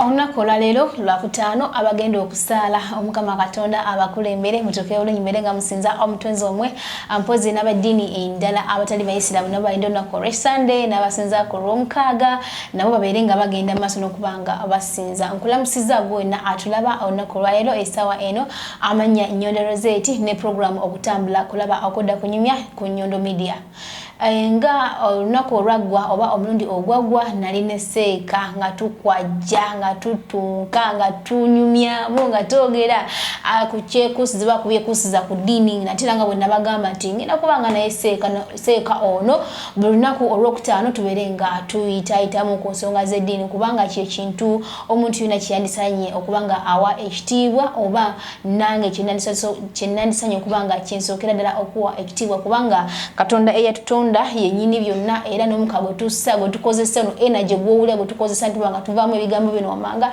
Olunaku olwaleero lwakutaano abagenda okusaala omukama Katonda abakulembere mutoke olunyimere nga musinza omutonzi omwe ampozi n'abaddiini endala abatali bayisiraamu nabo balina olunaku olw'Essande n'abasinza ku Lwomukaaga nabo babeere nga bagenda mu maaso n'okubanga basinza. Nkulamusiza gwonna atulaba olunaku olwaleero essaawa eno amanya Nnyondo Rosette ne programu okutambula kulaba okudda kunyumya ku Nnyondo Media. Nga olunaku olwaggwa oba omulundi ogwaggwa nali ne Seeka nga tukwajja nga tutunka nga tunyumyamu nga twogera ku kyekusiza ku byekusiza ku ddiini natera nga bwe nabagamba nti ngenda kubanga naye Seeka ono buli lunaku olwokutaano tubeere nga tuyitaayitamu ku nsonga z'eddiini kubanga kyekintu omuntu yonna kyeyandisanye okubanga awa ekitiibwa oba nange kyenandisanye okubanga kinsookera ddala okuwa ekitiibwa kubanga Katonda eyatutonda yennyini byonna era n'omukago tussa gwe tukozesa no energy gw'owulira gwe tukozesa ntubanga tuvaamu ebigambo bino wamanga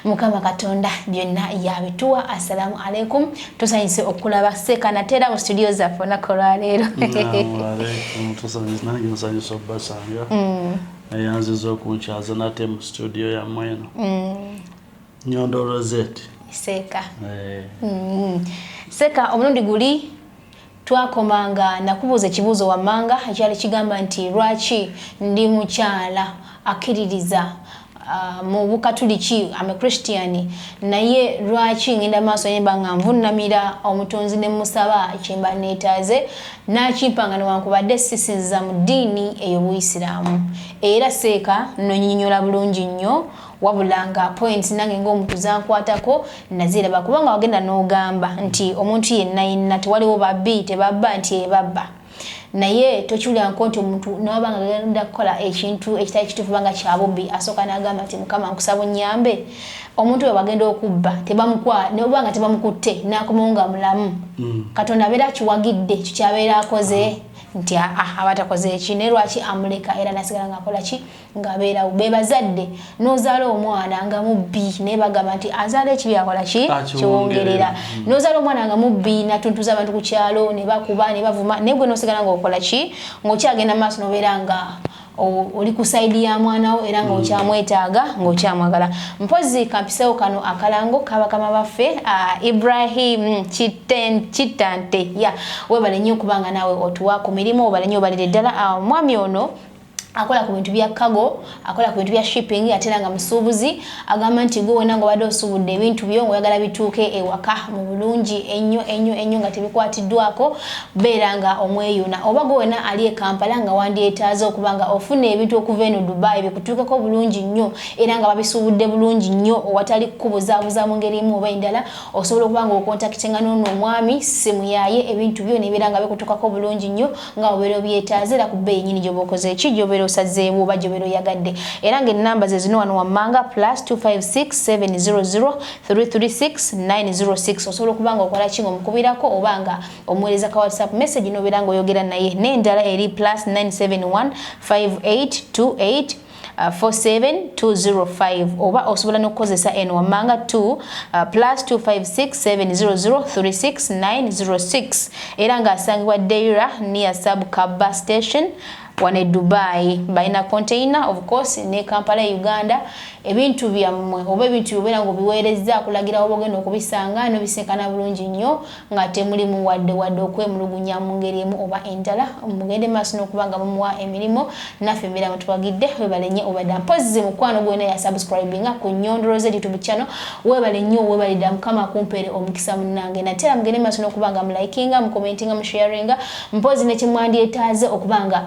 Mukama Katonda byonna yabituwa. Assalamu alaikum, tusanyise okulaba Seeka natera mu studio zaffe olunaku olwaleero. Tusanyise obbasanga eyanziza okunkyaza nate mu studio yammwe eno Nnyondo Rosette Seeka. Seeka omulundi guli twakomanga nakubuuza ekibuuzo wammanga ekyali kigamba nti lwaki ndi mukyala akkiririza mu Bukatuliki ame Christian naye lwaki ngenda maaso yemba nga nvunnamira omutonzi ne musaba kyemba neetaaze nakimpanga newankubadde sisinza mu ddiini ey'Obuyisiraamu. Era Seeka nonyinyola bulungi nnyo wabulanga points nange ng'omuntu zankwatako naziraba kubanga wagenda n'ogamba nti omuntu yenna tewaliwo babbi tebabba nti ebabba naye tokiwulira nti omuntu n'obanga agenda kukola ekintu ekitali kituufu banga kyabubbi asooka n'agamba nti Mukama nkusaba onnyambe. Omuntu we bagenda okubba tebamukwa n'obanga tebamukutte n'akomawo nga mulamu Katonda abeera akiwagidde ekyo kyabeera akoze nti abatakoze eki ne lwaki amuleka era nasigala ng'akola ki ng'abeerawo. Be bazadde n'ozaala omwana nga mubbi naye bagamba nti azaala ekibi akola ki kiwongerera. N'ozaala omwana nga mubbi natuntuza abantu ku kyalo ne bakuba ne bavuma naye gwe n'osigala ng'okola ki ng'okyagenda maaso n'obeera nga oli ku saidi ya mwana wo era nga okyamwetaaga ng'okyamwagala. Mpozi kampisewo kano akalango kabakama baffe Ibrahim Kitante webale nnyo kubanga naawe otuwa ku mirimu obale nnyo obalire ddala. Mwami ono akola ku bintu bya cargo, akola ku bintu bya shipping ate nga musuubuzi agamba nti gwe wena ng'obadde osuubudde ebintu byo ng'oyagala bituuke ewaka mu bulungi ennyo nga tebikwatiddwako beera nga omweyuna oba gwe wena ali e Kampala nga wandyetaaze okubanga ofuna ebintu okuva eno Dubai bikutuukeko bulungi nnyo era nga babisuubudde bulungi nnyo owatali kukubuzaabuza mu ngeri emu oba endala osobola okubanga okontakitenga n'ono omwami simu yaaye ebintu byo nebeera nga bikutuukako bulungi nnyo nga obeera obyetaaze era ku bbeeyi nnyini gy'oba okoze eki gy'obeera osazeewo oba gy'obeera oyagadde. Era ng'ennamba ze zino wano wammanga +256 700 336 906 osobola okubanga okola ki ng'omukubirako oba nga omuweereza ka WhatsApp message n'obeera ng'oyogera naye n'endala eri +971 5828 47205 oba osobola n'okukozesa eno wammanga +256 700 36 906 era ng'asangibwa Deira near Sub Kaba Station wane Dubai baina container of course ne Kampala Uganda ebintu byammwe oba ebintu byobeera ng'obiweereza kulagira obogenda okubisanga n'obisenkana bulungi nnyo nga temulimu wadde okwemulugunya mu ngeri emu oba endala mugende maaso n'okubanga mumuwa emirimu naffe embeera mutubagidde webale nnyo obadde mpozi mukwano gwena ya subscribinga ku Nnyondo Rosette YouTube channel webale nnyo webalidde Mukama kumpeere omukisa munnange natera mugende maaso n'okubanga mulikinga mukomentinga musharinga mpozi ne kimwandyetaaze okubanga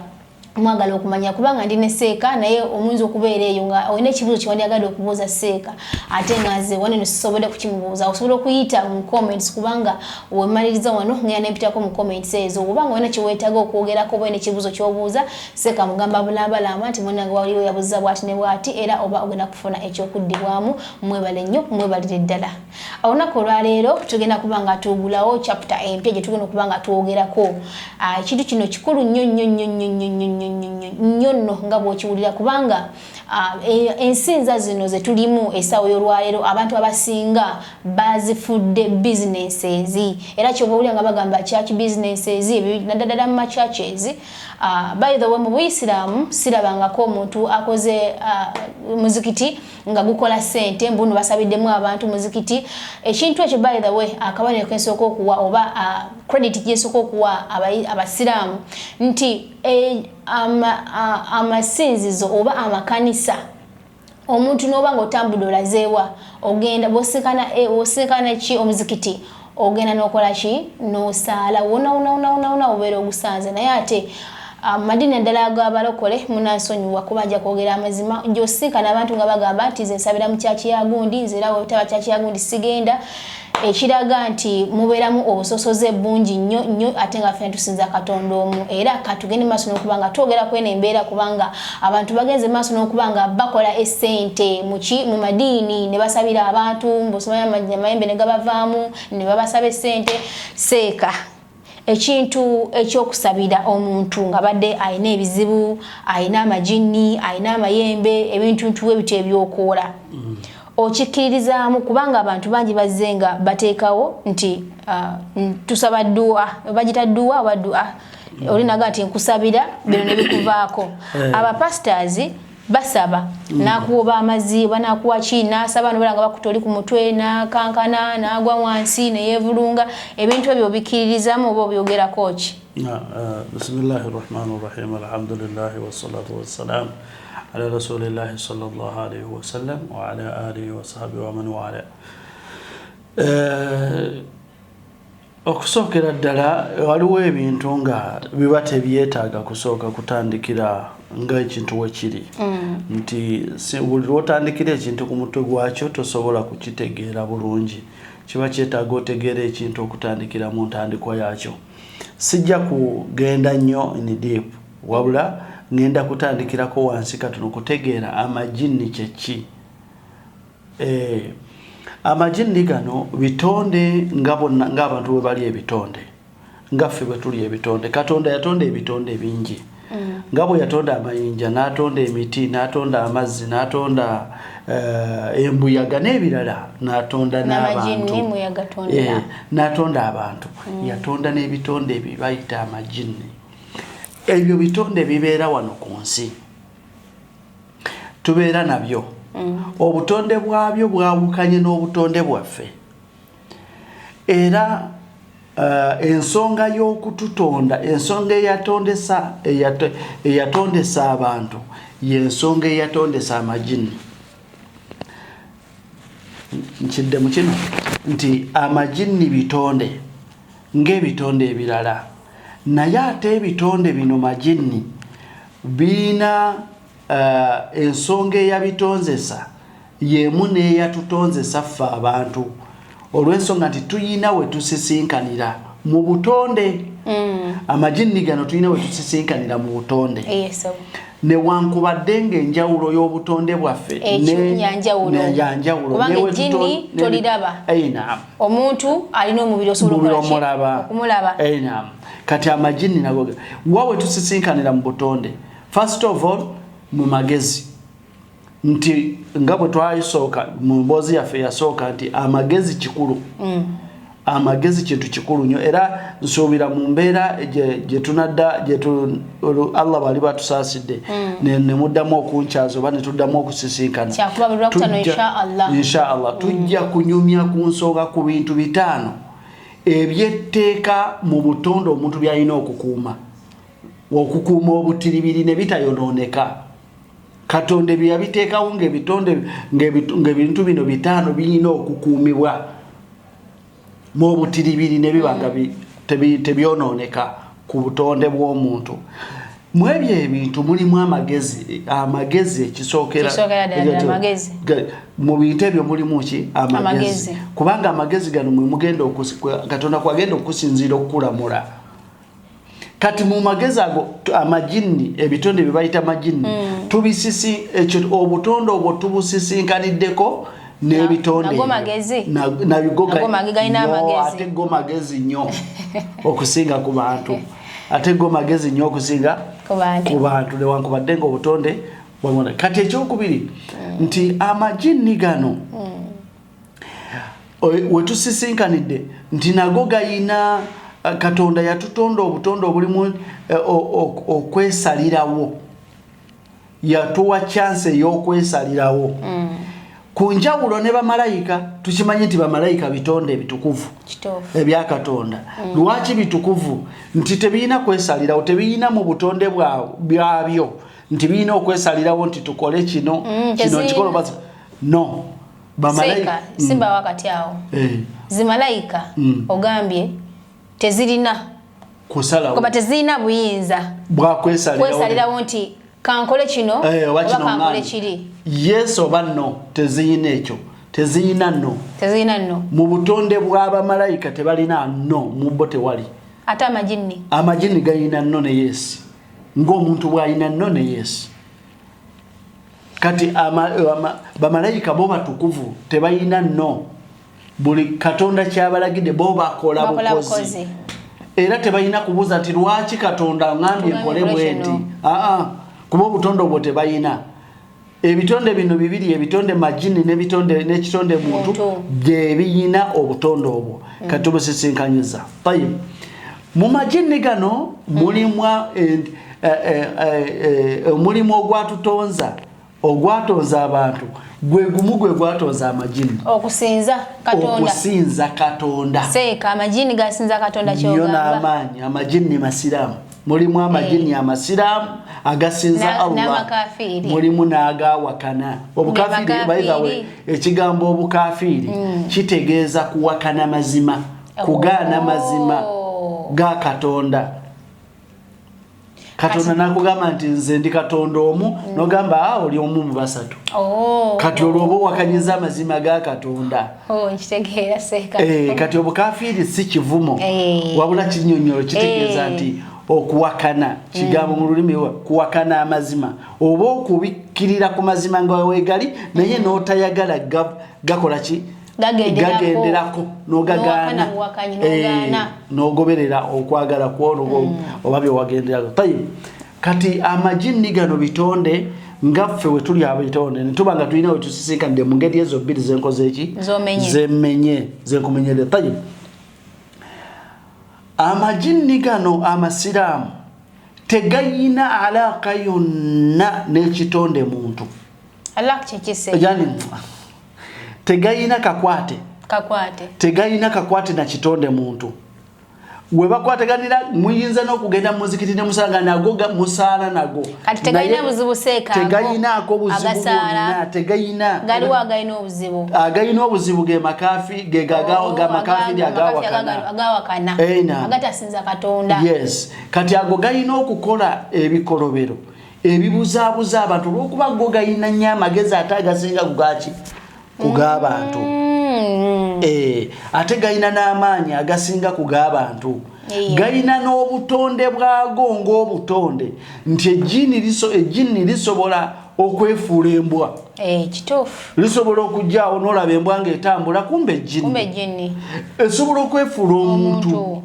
mwagala okumanya kubanga ndi ne Seeka naye omunzi okubeera eyo nga olina ekibuuzo kyewandyagadde okubuuza Seeka ate ngaze wano nesisobodde kukimubuuza osobola okuyita mu comments kubanga wemaliriza wano ngenda nempitako mu comments ezo kubanga olina kyeweetaaga okwogerako oba olina ekibuuzo ky'obuuza Seeka mugamba bulambalamba nti munnange waliwo yabuuza bw'ati ne bw'ati era oba ogenda kufuna ekyokuddibwamu mwebale nnyo mwebalire ddala. Olunaku olwaleero tugenda kubanga tuwugulawo chapter empya gye tugenda okubanga twogerako ekintu kino kikulu nnyo nnyo nno nga bw'okiwulira kubanga ensinza zino ze tulimu essaawa y'olwaleero abantu abasinga bazifudde businesses era kyova owulira nga bagamba church businesses naddala mu churches. By the way mu Buisiraamu sirabangako omuntu akoze muzikiti nga gukola sente mbuno basabiddemu abantu muzikiti. Ekintu ekyo by the way akabonero kensooka okuwa oba credit gyesooka okuwa abasiraamu nti amasinzizo oba amakanisa omuntu n'oba ng'otambudde olazeewa ogenda bw'osikana ki omuzikiti ogenda n'okola ki n'osaala wona obeera ogusanze naye ate madini ddala ag'abalokole munansonyiwa kuba nja kwogera amazima gy'osinkana abantu nga bagamba nti nze nsabira mu kyaki ya gundi nze era wetaba kyaki ya gundi sigenda ekiraga nti mubeeramu obusosoze bungi nnyo ate nga ffe tusinza Katonda omu era katugende maaso n'okuba nga twogera kweno embeera kubanga abantu bagenze maaso n'okuba nga bakola essente mu madiini ne basabira abantu mbosomanya amayembe ne gabavaamu ne babasaba essente seeka ekintu ekyokusabira omuntu nga badde ayina ebizibu ayina amajini ayina amayembe ebintu ntuwe bityo ebyokoola okikkiririzaamu kubanga abantu bangi bazzenga bateekawo nti tusaba dduwa bagita dduwa oba dduwa olinaga nti nkusabira bino ne bikuvaako abapastors basaba nakuwa amazzi banakuwa ki nasaba nobalanga bakutoli ku mutwe nakankana nagwa wansi neyevulunga ebintu ebyo bikkiririzamu oba obyogerako ki? Bismillahir Rahmanir Rahim alhamdulillahi wassalatu wassalam ala rasulillahi sallallahu alayhi wa sallam wa ala alihi wa sahbihi wa man wala. Okusookera ddala waliwo ebintu nga biba tebyetaaga kusooka kutandikira nga ekintu wekiri nti buli lwotandikira ekintu ku mutwe gwakyo tosobola kukitegeera bulungi kiba kyetaaga otegeera ekintu okutandikira mu ntandikwa yakyo. Sijja kugenda nnyo in deep wabula ngenda kutandikirako wansi katono kutegeera amajini kyeki. Amajini gano bitonde ng'abantu bwe bali ebitonde nga ffe bwe tuli ebitonde. Katonda yatonda ebitonde bingi nga bwe yatonda amayinja n'atonda emiti n'atonda amazzi n'atonda embuyaga n'ebirala n'atonda n'abantu n'atonda abantu yatonda n'ebitonde ebyo bayita amajini. Ebyo bitonde bibeera wano ku nsi tubeera nabyo. Obutonde bwabyo bwawukanye n'obutonde bwaffe era ensonga y'okututonda ensonga eyatondesa abantu y'ensonga eyatondesa amajini. Nkidde mu kino nti amajini bitonde ng'ebitonde ebirala naye ate ebitonde bino majini biina ensonga eyabitonzesa yemu n'eyatutonzesa ffe abantu olw'ensonga nti tuyina we tusisinkanira mu butonde. Amajini gano tuyina we tusisinkanira mu butonde newankubadde ng'enjawulo y'obutonde bwaffe yanjawulo kubanga ejjini toliraba omuntu alina omubiri osobola okumulaba. Kati amajini nago wawe tusisinkanira mu butonde first of all mu magezi nti nga bwe twayisooka mu mboozi yaffe yasooka nti amagezi kikulu. Amagezi kintu kikulu nnyo era nsuubira mu mbeera gye tunadda Allah bali batusaasidde ne muddamu okunkyaza oba ne tuddamu okusisinkana inshallah tujja kunyumya ku nsonga ku bintu 5 ebyetteeka mu butonde omuntu byalina okukuuma obutiribiri ne bitayonooneka. Katonda bye yabiteekawo ng'ebintu bino 5 birina okukuumibwa mu butiribiri ne bibanga tebyonooneka ku butonde bw'omuntu. Mu ebyo ebintu mulimu amagezi ekisookera mu bintu ebyo mulimu ki amagezi kubanga amagezi gano mwe mugenda Katonda kwagenda okusinziira okukulamula. Kati mu magezi ago amajini ebitonde bye bayita majini tubisisi ekyo obutonde obwo tubusisinkanideko n'ebitonde nago magezi nnyo okusinga ku bantu ate go magezi nnyo okusinga ku bantu newankubadde nga obutonde bwamona. Kati ekyokubiri nti amajini gano wetusisinkanidde nti nago gayina Katonda yatutonda obutonde obulimu okwesalirawo, yatuwa chance ey'okwesalirawo. Ku njawulo ne bamalayika tukimanyi nti bamalayika bitonde ebitukuvu ebya Katonda. Lwaki bitukuvu? Nti tebiina kwesalirawo, tebiina mu butonde bwabyo nti biina okwesalirawo nti tukole kino kino kikolo basi. No, bamalayika simba wakati awo zimalayika ogambye tezirina kusalawo kuba tezirina buyinza bwa kwesalirawo nti kankole kino oba kankole kiri. Yes oba no, tezirina ekyo, tezirina no mu butonde bw'abamalayika tebalina no, mu bo tewali. Ate amajini gayina no ne yes, ng'omuntu bw'alina no ne yes. Kati bamalayika bo batukuvu tebalina no, buli Katonda kyabalagidde bo bakola bukozi. Era tebalina kubuuza nti lwaki Katonda ngambye nkole bweti. Kuba obutonde obwo tebalina. Ebitonde bino bibiri, ebitonde majini n'ekitonde muntu bye biyina obutonde obwo. Kati obusisinkanyuza. Mu majini gano mulimu ogwatonza abantu, gwe gumu gwe gwatonza amajini. Okusinza Katonda. Seeka amajini gasinza Katonda kyogamba. Yona amaanyi, amajini masiramu. Mulimu amajini amasiramu agasinza Allah. Mulimu n'agawakana. Obukafiri by the way, ekigambo obukafiri kitegeeza kuwakana mazima, kugaana mazima ga Katonda. Katonda nakugamba nti nze ndi Katonda omu, nogamba oli omu mu basatu. Kati olwo wakanyiza amazima ga Katonda. Nkitegeera seeka. Kati obukafiri si kivumo, wabula kinyonyolo kitegeeza nti okuwakana, kigambo mu lulimi kuwakana amazima, oba okubikkirira ku mazima nga weegali naye n'otayagala gakola ki? Gagenderako n'ogagaana, n'ogoberera okwagala kw'olwo oba bye wagenderako. Kati amajini gano bitonde ngaffe we tuli abitonde netuba nga tulina we tusisinkanidde mu ngeri ezo bbiri zenkoze eki zenkumenyere. Amajini gano amasiraamu tegayina alaka yonna n'ekitonde muntu. Tegayina kakwate. Tegayina kakwate na kitonde muntu. We bakwateganira muyinza n'okugenda mu muzikiti ne musanga nago musaala nago. Kati tegayina buzibu seeka. Tegayina ako buzibu bwonna. Tegayina. Galiwo agayina obuzibu. Agayina obuzibu ge makafi ge ga makafi agawakana. Agatasinza Katonda. Yes. Kati ago gayina okukola ebikolobero ebibuzaabuza abantu olw'okuba go gayina nnyo amagezi ate agasinga kugaki kug'abantu. Ate gayina n'amaanyi agasinga kug'abantu. Gayina n'obutonde bwago ng'obutonde nti ejjini lisobola okwefuula embwa. Kituufu. Lisobola okujjaawo n'olaba embwa ng'etambula kumbe ejjini. Esobola okwefuula omuntu.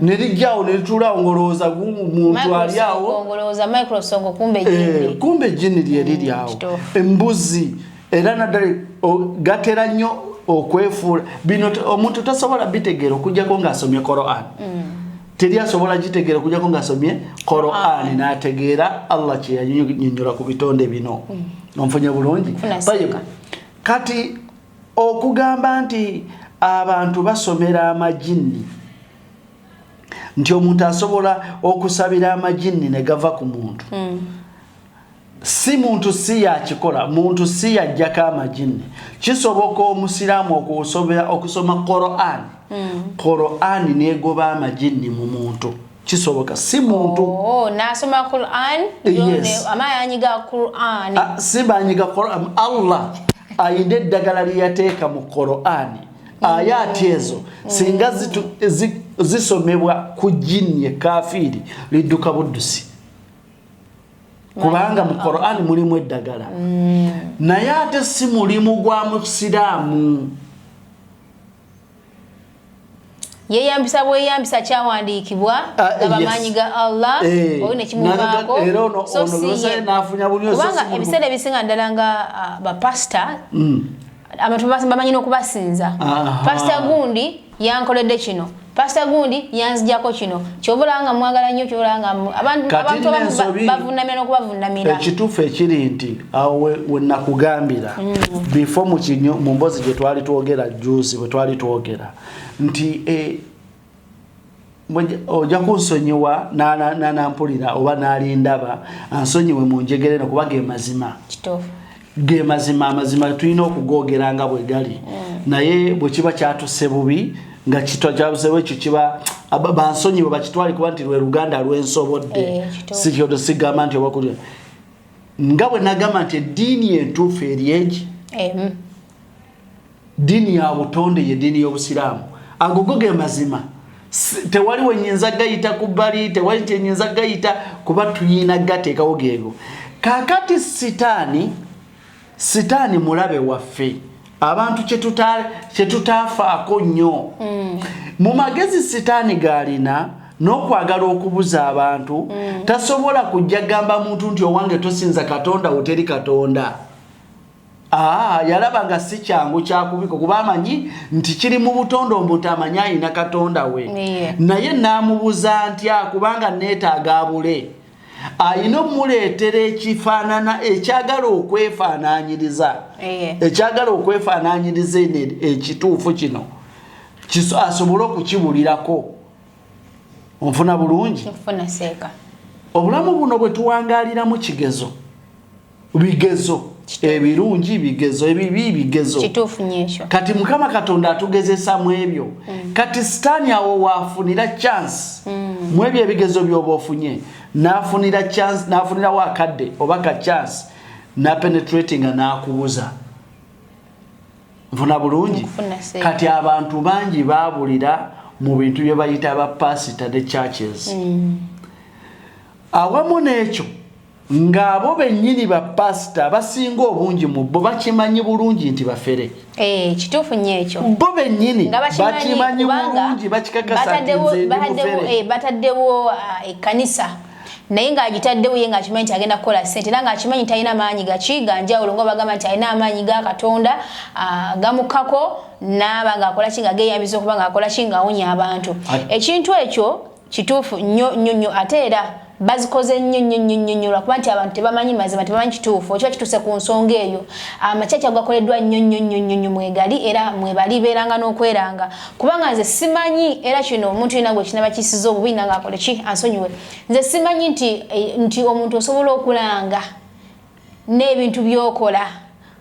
Nerijjaawo ne lituulaawo ng'olowooza muntu ali awo. Kumbe ejjini lye liri awo. Embuzi era naddala gatera nnyo okwefuula. Bino omuntu tasobola bitegeera okujjako ng'asomye Qur'an. Teri asobola gitegeera okujjako ng'asomye Qur'an n'ategeera Allah kye yannyonnyola ku bitonde bino. Onfunye bulungi? Kati okugamba nti abantu basomera amajini nti omuntu asobola okusabira amajini ne gava ku muntu. Si muntu si yakikola, muntu si yajjako amajini. Kisoboka omusiraamu okusoma Qur'an. Qur'an negoba amajini mu muntu. Kisoboka si muntu. Nasoma Qur'an, amayanyiga Qur'an. Si banyiga Qur'an. Allah ayina eddagala lye yateeka mu Qur'an. Ayati ezo singa zisomebwa ku jini ekafiri lidduka buddusi. Kubanga mu Qur'an mulimu eddagala. Naye ate si mulimu gwa musiraamu. yeyambisa bweyambisa kyawandiikibwa abamanyi ga Allah oyo nekimuvaako so kubanga ebiseera ebisinga ddala nga bapasita abantu bamanyi n'okubasinza pasita gundi yankoledde kino pasita gundi yanzijako kino kyobalanga mwagala nnyo kyobalanga abantu bavunamira n'okubavunamira ekituufu ekiri nti awo wenakugambira before mu mbozi gye twali twogera juice bwe twali twogera nti ojja kunsonyiwa n'anampulira oba n'alindaba ansonyiwe mu njegere kuba ge mazima ge mazima amazima tulina okugogera nga bwe gali naye bwe kiba kyatuse bubi nga kitwa kyabusewe ekyo kiba bansonyiwe bakitwali kuba nti lwe Luganda lwensobodde sikyoto sigamba nti obakulira nga bwe nagamba nti eddiini entuufu eri egi ddiini ya butonde ye ddiini y'obusiraamu agogo ge mazima tewali wenyinza gayita ku bbali tewali kyenyinza gayita kuba tuyina gateekawo geego kakati sitaani mulabe waffe abantu kyetutaafaako nnyo mu magezi sitaani galina n'okwagala okubuza abantu tasobola kujja gamba muntu nti owange tosinza Katonda uteri Katonda yalaba nga si kyangu kyakubiko kuba amanyi nti kiri mu butonde omuntu amanyi ayina Katonda we naye n'amubuza ntya kubanga neetaaga abule ayina omuleetera ekifaanana ekyagala okwefaanaanyiriza ekituufu kino asobole okukibulirako onfuna bulungi obulamu buno bwe tuwangaaliramu bigezo ebirungi bigezo ebibi bigezo kituufu nyekyo kati Mukama Katonda atugezesa mu ebyo kati sitaani awo waafunira chance mu ebyo ebigezo by'oba ofunye n'afunira chance n'afunira wakadde oba ka chance na penetrating n'akubuza nfuna bulungi kati abantu bangi baabulira mu bintu bye bayita aba pastor the churches awamu n'ekyo ng'abo bennyini ba pastor basinga obungi mu bo bakimanyi bulungi nti bafere kituufu nnyo ekyo bo bennyini bakimanyi bulungi bakikakasa nti nze ndi mufere bataddewo ekkanisa naye ng'agitaddewo ye ng'akimanyi nti agenda kukola ssente era ng'akimanyi nti alina amaanyi ganjawulo nga bagamba nti alina amaanyi ga Katonda gamukkako n'aba ng'akola ki nga geeyambisa okuba ng'akola ki ng'awonya abantu ekintu ekyo kituufu nnyo ate era bazikoze nnyo lwakuba nti abantu tebamanyi mazima tebamanyi kituufu okiba kituuse ku nsonga eyo amakyaki agakoleddwa nnyo mwegali era mwebali beeranga n'okweranga kubanga nze simanyi era kino omuntu yenna gwe kinaba kisiza obubi nanga akole ki ansonyiwe nze simanyi nti omuntu osobola okulanga n'ebintu by'okola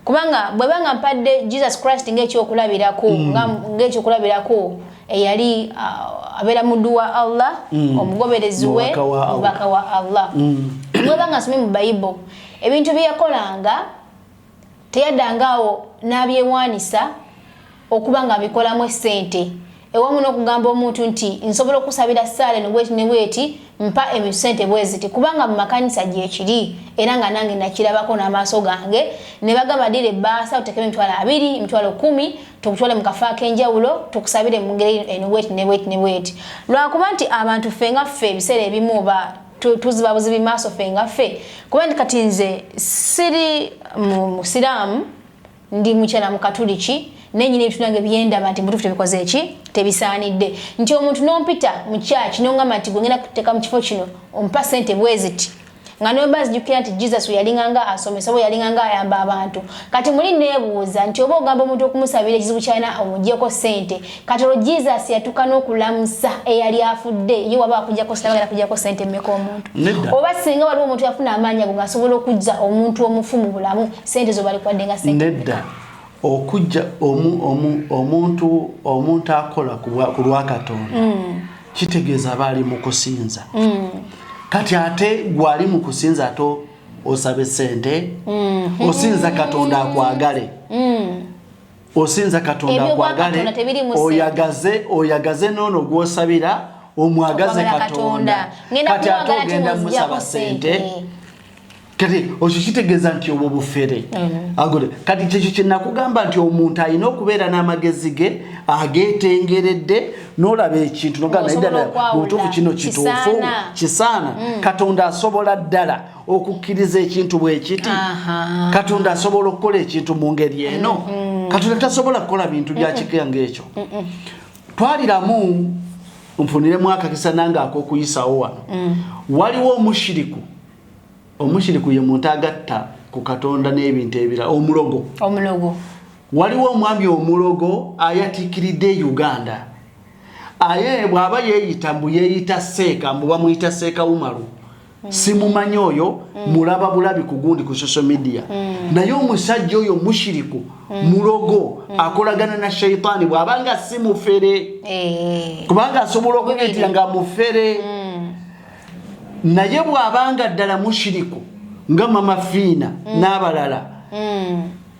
kubanga bwebanga mpadde Jesus Christ ng'ekyokulabirako eyali abeera muddu wa Allah omugoberezi we mubaka wa Allah bwebanga nsomye mu Bible ebintu byeyakolanga teyaddangaawo n'abyewaanisa okuba nga bikolamu essente ewamu n'okugamba omuntu nti nsobola okusabira saale nebweti mpa emisente bweziti kubanga mu makanisa gyekiri era nga nange nakirabako n'amaaso gange ne bagamba ddira ebbaasa otekemu emitwalo 2 emitwalo 10 tukutwale mu kafo ak'enjawulo tukusabire mu ngeri nebweti lwakuba nti abantu ffe nga ffe ebiseera ebimu oba tuziba buzibi maaso ffe nga ffe kuba nti kati nze siri musiraamu ndi mukyala mu katuliki nenyine ebitunange byendaba nti mutufu tebikoze eki tebisaanidde nti omuntu n'ompita mu church n'ongamba nti gwe ngenda kuteeka mu kifo kino ompa ssente bweziti nga noba bazijjukira nti Jesus yalinganga asomesa oba yalinganga ayamba abantu kati muli neebuuza nti oba ogamba omuntu okumusabira ekizibu kyalina omugyeko ssente kati olwo Jesus yatuuka n'okulamusa eyali afudde ye waba akujjako ssente bagenda kujjako ssente mmeka omuntu oba singa waliwo omuntu yafuna amaanyi ago ng'asobola okujja omuntu omufu mu bulamu ssente zo balikwadde nga ssente nedda okujja omuntu akola ku lwa Katonda kitegeeza baali mu kusinza kati ate gwali mu kusinza ato osabe ssente osinza Katonda akwagale osinza Katonda akwagale oyagaze noono gw'osabira omwagaze Katonda kati ate ogenda musaba ssente kati okitegeeza nti obwo bufere agole kati kyekyo kye nakugamba nti omuntu alina okubeera n'amagezi ge ageetengeredde n'olaba ekintu nogamba naddala mu butuufu kino kituufu kisaana Katonda asobola ddala okukkiriza ekintu bwe kiti Katonda asobola okukola ekintu mu ngeri eno Katonda tasobola kukola bintu bya kikanga ekyo twaliramu nfuniremu akakisa nange ak'okuyisawo wano waliwo omushiriku ye muntu agatta ku Katonda n'ebintu ebira omulogo waliwo omwami omulogo ayatiikiridde Uganda aye bw'aba yeeyita mbu yeeyita Seeka mbu bamuyita Seeka Umaru simumanyi oyo mulaba bulabi ku gundi ku social media naye omusajja oyo mushiriku mulogo akolagana na shayitaani bw'abanga si mufere kubanga asobola okugeetira nga mufere naye bw'abanga ddala mushiriku nga Mama Fiina n'abalala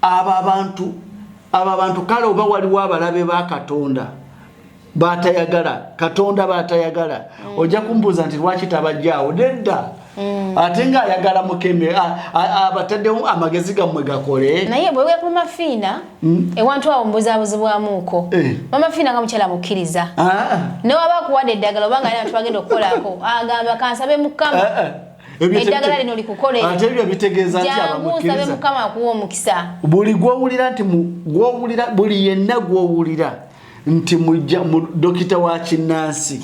abo abantu kale oba waliwo abalabe ba Katonda batayagala Katonda batayagala ojja kumbuuza nti lwaki tabajjaawo nedda ate nga ayagala mukeme abataddewo amagezi gammwe gakole naye bwe weeku Mama Fiina ewantu awo mbuzaabuzibwamuuko Mama Fiina nga mukyala mukkiriza ne waba akuwadde eddagala obanga alina twagenda okukolako agamba kansabe Mukama eddagala lino likukolere ate ebyo bitegeeza nti abamukkiriza jangu Mukama akuwa omukisa buli gw'owulira nti buli yenna gw'owulira nti dokita wa kinnansi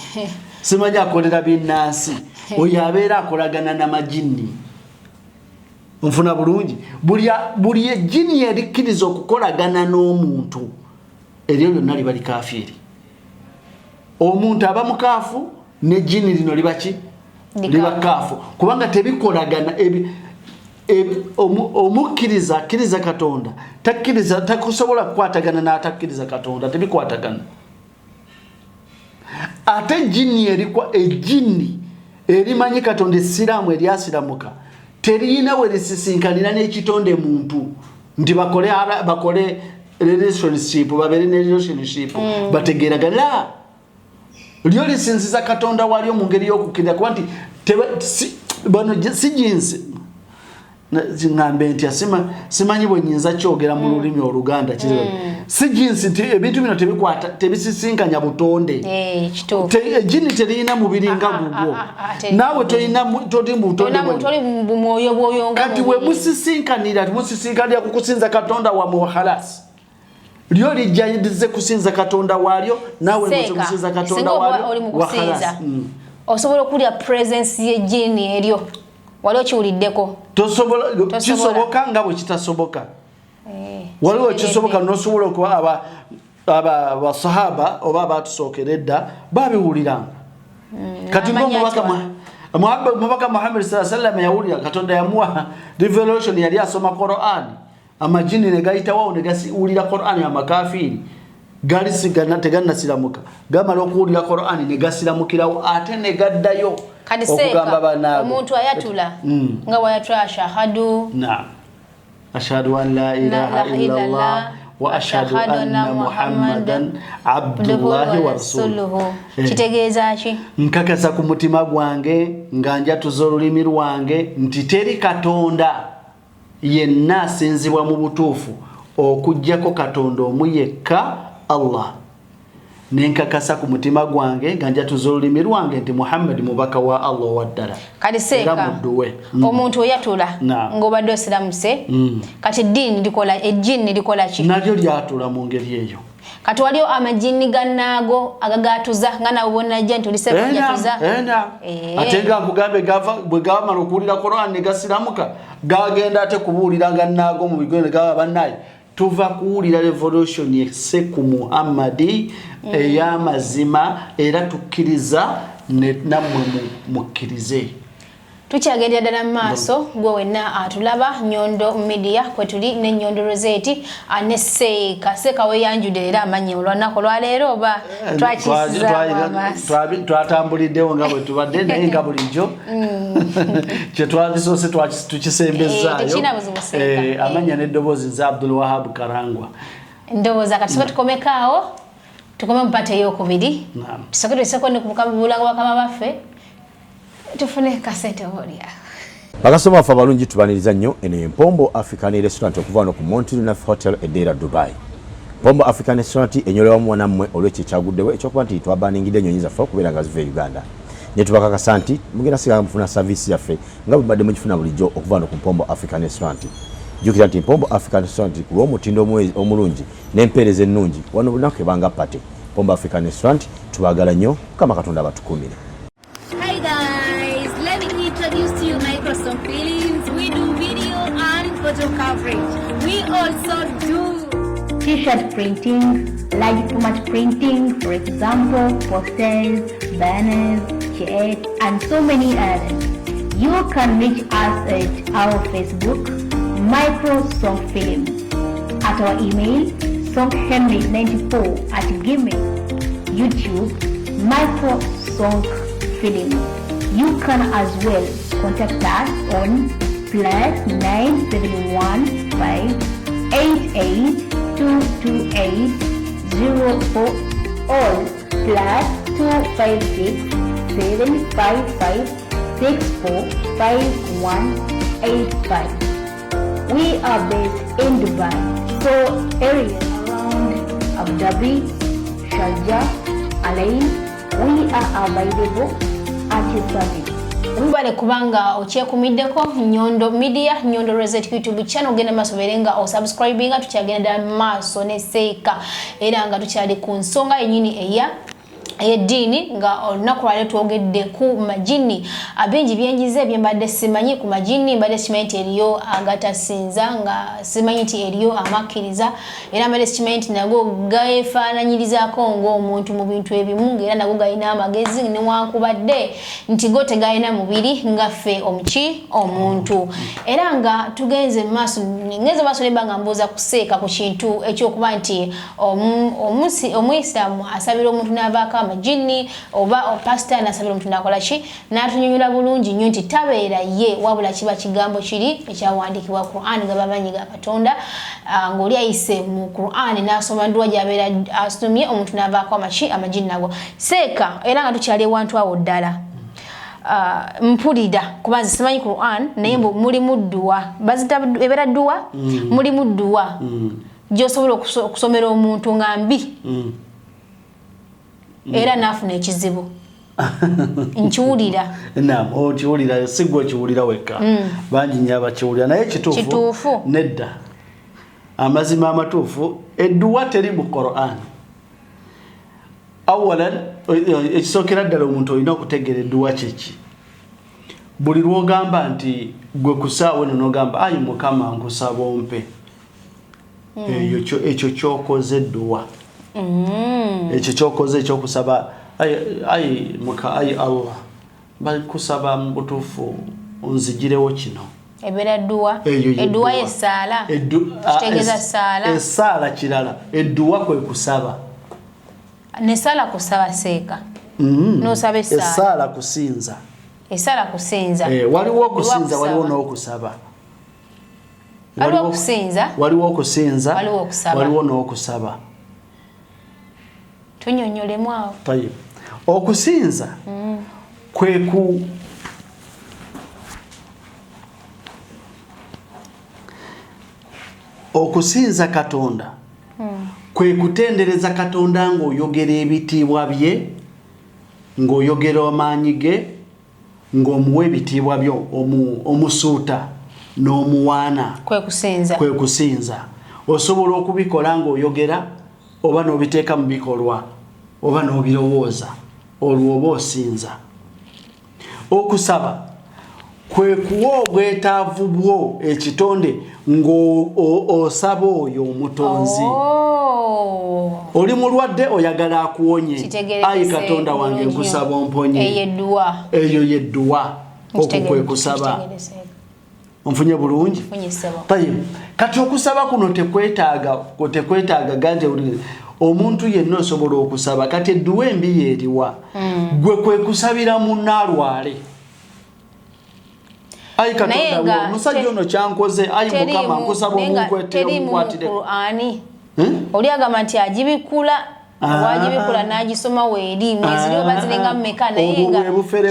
simanyi akolera binnansi oyo abeera akolagana n'amajinni nfuna bulungi buli ejjini erikkiriza okukolagana n'omuntu eryo lyonna liba likafiiri omuntu aba mukaafu n'ejjini lino liba ki liba kaafu kubanga tebikolagana omukkiriza akkiriza Katonda takkiriza takusobola kukwatagana n'atakkiriza Katonda tebikwatagana ate ejjini erimanyi Katonda essiraamu eryasiramuka teriyina we lisisinkanira n'ekitonde muntu nti bakole relationship babeere ne relationship bategeeragana lyo lisinziza Katonda walyo mu ngeri y'okukkiriza kuba nti bano si jinsi zingambe nti simanyi bwe nyinza kyogera mu lulimi Oluganda si jinsi nti ebintu bino tebisisinkanya butonde ejjini teriyina mubiri nga gugwo naawe tolina toli mu butonde kati we musisinkanira kukusinza Katonda wamwe wa khalasi lyo lijjanize kusinza Katonda walyo naawe muze kusinza Katonda walyo wa khalasi osobola okulya presence y'ejjini eryo waliwo kiwuliddeko kisoboka nga bwe kitasoboka waliwo kisoboka nosobola okuba abasahaba oba abatusookera edda babiwuliranga kati ng'omubaka Muhammad sallam yawulira Katonda yamuwa revelation yali asoma Quran amajini ne gayitawo ne gasiwulira Quran amakafiiri tegannasiramuka gamala okuwulira Quran ne gasiramukirawo ate ne gaddayo okugamba banaabwe omuntu ayatula nga wayatula ashhadu an la ilaha illallah wa ashhadu anna Muhammadan abdullahi wa rasuluhu kitegeeza ki nkakasa ku mutima gwange nga njatuza olulimi lwange nti teri Katonda yenna asinzibwa mu butuufu okuggyako Katonda omu yekka Allah nenkakasa ku mutima gwange nga njatuza olulimi lwange nti Muhammad mubaka wa Allah waddala kati Seeka omuntu oyatula ng'obadde osiramuse kati ejjini likola ki nalyo lyatula mu ngeri eyo kati waliwo amajjini gannaago agagatuza nga nawe bonnajja nti olisekujatuza ate nga nkugambe bwe gamala okuwulira Quran ne gasiramuka gagenda ate kubuulira gannaago mu bigo ne gaba bannaye tuva kuwulira revolution y'Seku Muhammadi ey'amazima era tukkiriza nammwe mukkirize tukyagendera ddala mu maaso gwe wenna atulaba Nyondo Media kwe tuli ne Nyondo Rosette ne Seeka weeyanjudde era amanyi olwanaku olwaleero oba twatambuliddewo nga bwe tubadde naye nga bulijjo kye twazisoose tukisembezaayo amanya n'eddoboozi nze Abdul Wahab Karangwa ndowooza kati soka tukomekaawo tukome mu pata ey'okubiri tusooke ne ku bulago bakama baffe tufune kasete olya Bakasoma fa balungi tubaniriza nnyo eno Empombo African Restaurant okuva no ku Montinaf Hotel Edera Dubai. Pombo African Restaurant enyolewa mu nammwe olw'ekyo kyaguddewo ekyokuba nti twabaningidde ennyonyi zaffe okubeera nga ziva Uganda. Ne tubakakasa nti mugenda siga mufuna service yaffe nga bwe badde mugifuna bulijjo okuva no ku Pombo African Restaurant. Jukira nti Pombo African Restaurant ku lw'omutindo omulungi n'empeereza ennungi wano bunaku ebanga pate. Pombo African Restaurant tubagala nnyo kama Katonda batukumire. Hi guys, let me introduce to you Microsoft Films. We do video and photo coverage. We also do T-shirt printing, large format printing, for example, posters, banners, shirts, and so many others. You can reach us at our Facebook, Microsoft Films, at our email, songhenry94@gmail, YouTube, Microsoft Films. You can as well contact us on +97158822804 or +2567556455185. We are based in Dubai, so areas around Abu Dhabi, Sharjah, Alain, we are available at your service. Mbale kubanga okyekumiddeko Nyondo Media, Nyondo Reset YouTube channel genda masoberenga o subscribinga tukyagenda maaso ne seeka era nga tukyali ku nsonga yenyini eya edini nga olunaku lwaleero twogedde ku majini abenji byenjize byembadde simanyi ku majini mbadde simanyi nti eriyo agatasinza nga simanyi nti eriyo amakkiriza era mbadde simanyi nti nago gaefaananyirizaako ng'omuntu mu bintu ebimu era nago galina amagezi newankubadde nti go tegalina mubiri nga ffe omuntu era nga tugenze maaso nebanga mbuuza kuseeka ku kintu ekyokuba nti omuyisiraamu asabira omuntu n'avaako amajini oba pastor nasabira omuntu nakola ki n'atunyonyola bulungi nnyo nti tabeera ye wabula kiba kigambo kiri ekyawandiikibwa Quran nga babanyiga Katonda ng'oli ayise mu Quran n'asoma dduwa gy'abeera asomye omuntu n'avaako amajini nago seeka era nga tukyali ewantu awo ddala mpulira kubanza simanyi Quran naye mbu mulimu dduwa bazita ebeera dduwa mulimu dduwa gy'osobola okusomera omuntu nga mbi era nafuna ekizibu nkiwulira naam okiwulira sigwa okiwulira wekka bangi nnyo abakiwulira naye kituufu nedda amazima amatuufu edduwa teri mu Quran awalan ekisookera ddala omuntu olina okutegeera edduwa kiki buli lwogamba nti gwe kusaawe n'ogamba ayi Mukama nkusaba ompe ekyo kyokoze edduwa ekyo kyokoze ekyokusaba ayi Allah bakusaba mu butuufu onzigirewo kino ebeera dduwa edduwa y'essaala kitegeeza saala essaala kirala edduwa kwe kusaba n'essaala kusaba seeka n'osaba essaala kusinza waliwo okusinza waliwo n'okusaba waliwo okusinza waliwo n'okusaba tunyonyolemu awo okusinza kweku okusinza Katonda kwe kutendereza Katonda ng'oyogera ebitiibwa bye ng'oyogera amaanyi ge ng'omuwa ebitiibwa byo omusuuta n'omuwaana kwe kusinza osobola okubikola ng'oyogera oba n'obiteeka mu bikolwa oba n'obirowooza olwo oba osinza okusaba kwe kuwa obwetaavu bwo ekitonde ng'osaba oyo omutonzi oli mulwadde oyagala akuwonye ayi Katonda wange nkusaba omponye eyo yedduwa okwo kwe kusaba onfunye bulungi kati okusaba kuno tekwetaaga ganje omuntu yenna osobola okusaba kati edduwa embi yeeriwa gwe kwe kusabira munnaalwale ayi Katonda omusajja ono kyankoze ayi Mukama nkusaba omunkwetera omukwatire oli agamba nti agibikula wajibikula nagisoma weeri mwezi lyo baziringa mmeka naye nga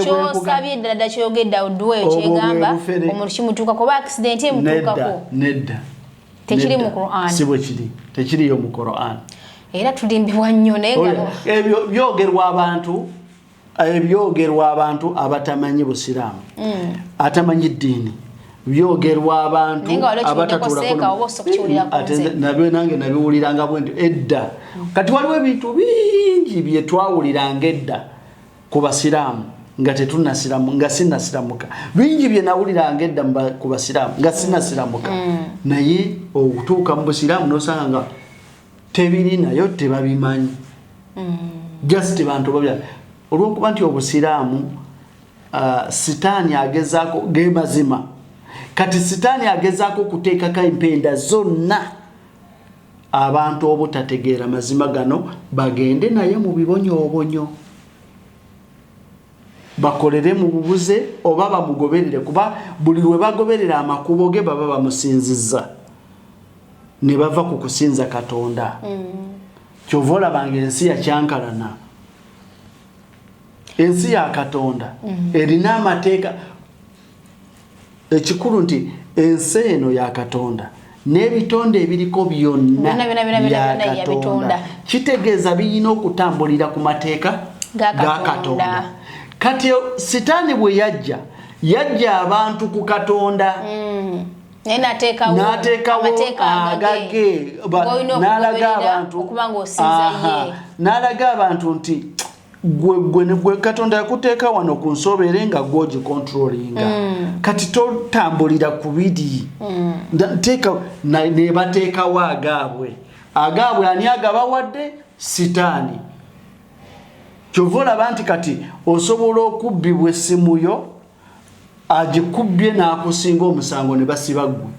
kyosabye ddala kyogedde awudduweyo kyegamba omuntu kimutuukako ba accident emutuukako nedda tekiri mu Quran si bwe kiri tekiriyo mu Quran era tulimbibwa nnyo naye nga ebyo byogerwa abantu abatamanyi busiraamu atamanyi ddiini byogerwa abantu nabyo nange nabiwuliranga bwe edda kati waliwo ebintu bingi bye twawuliranga edda ku basiraamu nga tetunnasiramu nga sinnasiramuka bingi bye nawuliranga edda ku basiraamu nga sinnasiramuka naye okutuuka mu busiraamu n'osanga nga tebiri nayo tebabimanyi just bantu babya olw'okuba nti obusiraamu sitaani agezaako ge mazima kati sitaani agezaako okuteekako empenda zonna abantu obutategeera mazima gano bagende naye mu bibonyoobonyo bakolere mu bubuze oba bamugoberere kuba buli lwe bagoberera amakubo ge baba bamusinzizza ne bava ku kusinza Katonda kyova olabanga ensi yakyankalana ensi ya Katonda erina amateeka ekikulu nti ensi eno ya Katonda n'ebitonde ebiriko byonna ya Katonda kitegeeza birina okutambulira ku mateeka ga Katonda kati sitaani bwe yajja abantu ku Katonda n'ateekawo agage n'alaga abantu nti gwe Katonda yakuteeka wano ku nsobeere nga gwogi controllinga kati totambulira ku biri ne bateekawo agaabwe ani agabawadde sitaani kyova olaba nti kati osobola okubbibwa essimu yo agikubbye n'akusinga omusango ne basiba ggwe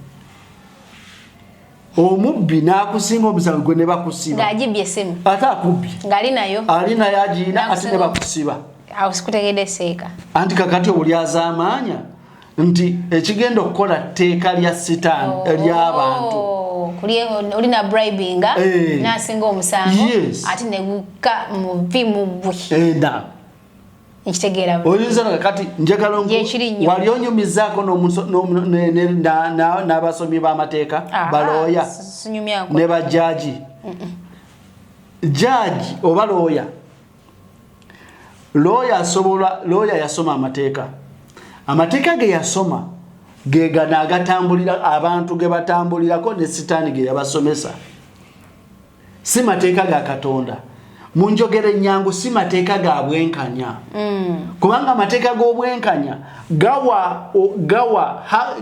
omubbi n'akusinga omusango gwe ne bakusiba ng'agibbye essimu ate akubbye ng'ali nayo agiina ate ne bakusiba awo sikutegedde seeka anti kakati obulyazaamaanya nti ekigenda okukola tteeka lya sitaani ery'abantu olina bribinga n'asinga omusango ate negukka muvi mu ggwe nkitegeera oyinza kati njagala wali onyumizaako n'abasomi b'amateeka balooya ne bajaji jaji oba looya yasoma amateeka ge yasoma ge gana agatambulira abantu ge batambulirako ne sitaani ge yabasomesa si mateeka ga Katonda mu njogera ennyangu si mateeka ga bwenkanya kubanga amateeka g'obwenkanya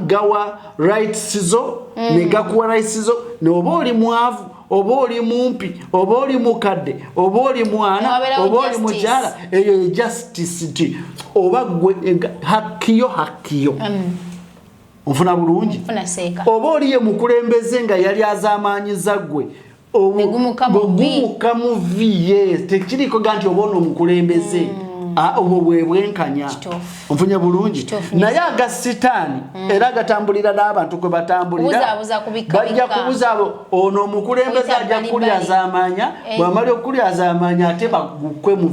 gawa rights zo ne gakuwa rights zo ne oba oli mwavu oba oli mumpi oba oli mukadde oba oli mwana oba oli mukyala eyo justice ti oba gwe hakkiyo onfuna bulungi oba oliye mukulembeze nga yali azaamaanyiza ggwe ogumuka muvi tekiriko ganti oba ono omukulembeze obwo bwe bwenkanya onfunye bulungi naye aga sitaani era agatambulira n'abantu kwe batambulira bajja kubuza ono omukulembeze ajja kulyazaamaanya bw'amali okulyazaamaanya ate bagukwe mu